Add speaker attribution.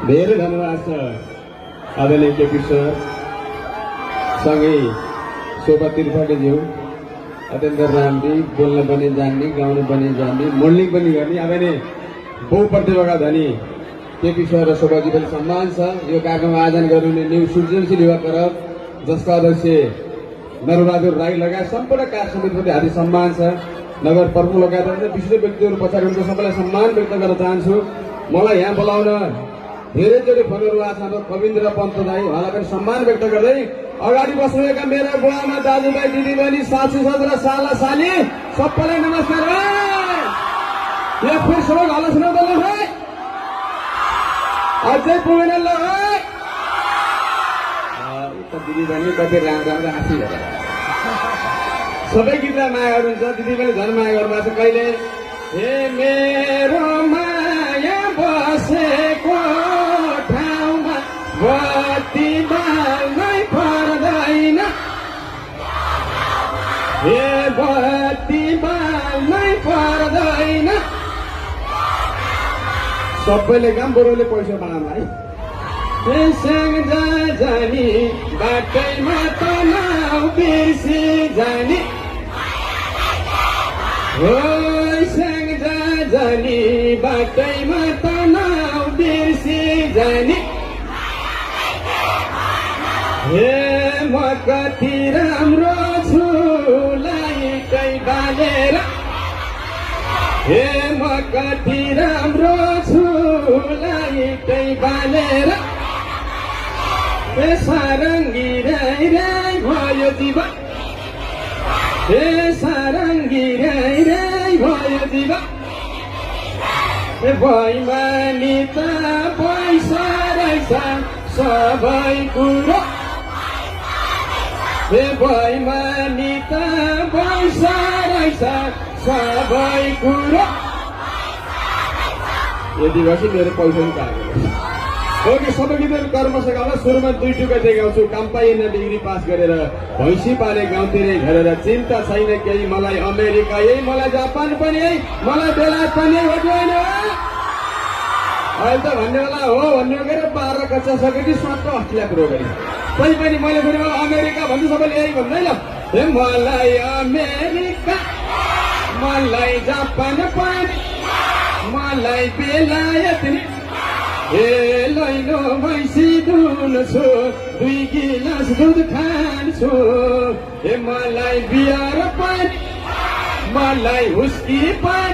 Speaker 1: धेरै धन्यवाद छ आदरणीय केपी सर सँगै शोभा त्रिपाठीज्यू अत्यन्त राम्री बोल्न पनि जान्ने गाउन पनि जान्ने मोडलिङ पनि गर्ने आदरणीय बहुप्रतिभाका धनी केपी सर र शोभाजी पनि सम्मान छ। यो कार्यक्रम आयोजन गर्नुहुने न्यू सृजनशील युवा क्लब जसका अध्यक्ष नरबहादुर राई लगायत सम्पूर्ण कार्य समितिप्रति हार्दिक सम्मान छ। नगर प्रमुख लगायत विशिष्ट व्यक्तिहरू पछाडि हुनुहुन्छ सबैलाई सम्मान व्यक्त गर्न चाहन्छु। मलाई यहाँ बोलाउन धेरैचोटि फोनहरू आएको छ। कविन्द्र पन्त दाई उहाँलाई पनि सम्मान व्यक्त गर्दै अगाडि बस्नुभएका मेरा बुवामा दाजुभाइ दिदीबहिनी सासू ससुरा साला साली सबैलाई नमस्कार। यहाँ फेरि सबै हल्ला सुनाउँदैन है, अझै पुगेन ल है। दिदीबहिनी कति राम्रो राम्रो हाँसी सबै गीतलाई माया गर्नुहुन्छ। दिदीबहिनी झन् माया गर्नुभएको छ। कहिले हे मेरो माया बसेको ठाउँमा बत्ती बाल्नै पर्दैन, हे बत्ती बाल्नै पर्दैन। सबैले काम बरुले पैसा बनाउनु है। जानी बाटैमा तनाउ बिर्सी जानी, हो जानी बाटैमा तनाउ बिर्सी जानी। हे म कति राम्रो छु लाइटै बालेर, हे म कति राम्रो छु लाइटै बालेर। हे सारङ्गी राई राई भयो जीवन, हे सारङ्गी राई राई भयो जीवन। हे बैमानी त पैसा रहेछ सबै कुरो, हे बैमानी त पैसा रहेछ सबै कुरो। यति वर्ष मेरो पैसा नि पाएको ओके। सबै गीतहरू कर्म सकाला सुरुमा दुई टुका देखाउँछु। काम पाइएन डिग्री पास गरेर भैँसी पाले गाउँतिरै घेरेर चिन्ता छैन केही मलाई अमेरिका यही मलाई जापान पनि यही मलाई बेलायत पनि हो कि होइन। अहिले त भन्ने बेला हो भन्ने हो के 12 कक्षा सकेपछि स्वादको अस्ट्रेलिया कुरो गरी कोही पनि मैले फेरि मलाई अमेरिका भन्छु सबैले यही भन्दैन। हे मलाई अमेरिका मलाई जापान पनि मलाई बेलायत नि। हे लैलो भैँसी दुन्छु 2 गिलास दुध खान्छु। हे मलाई बियर पनि मलाई हुस्की पनि।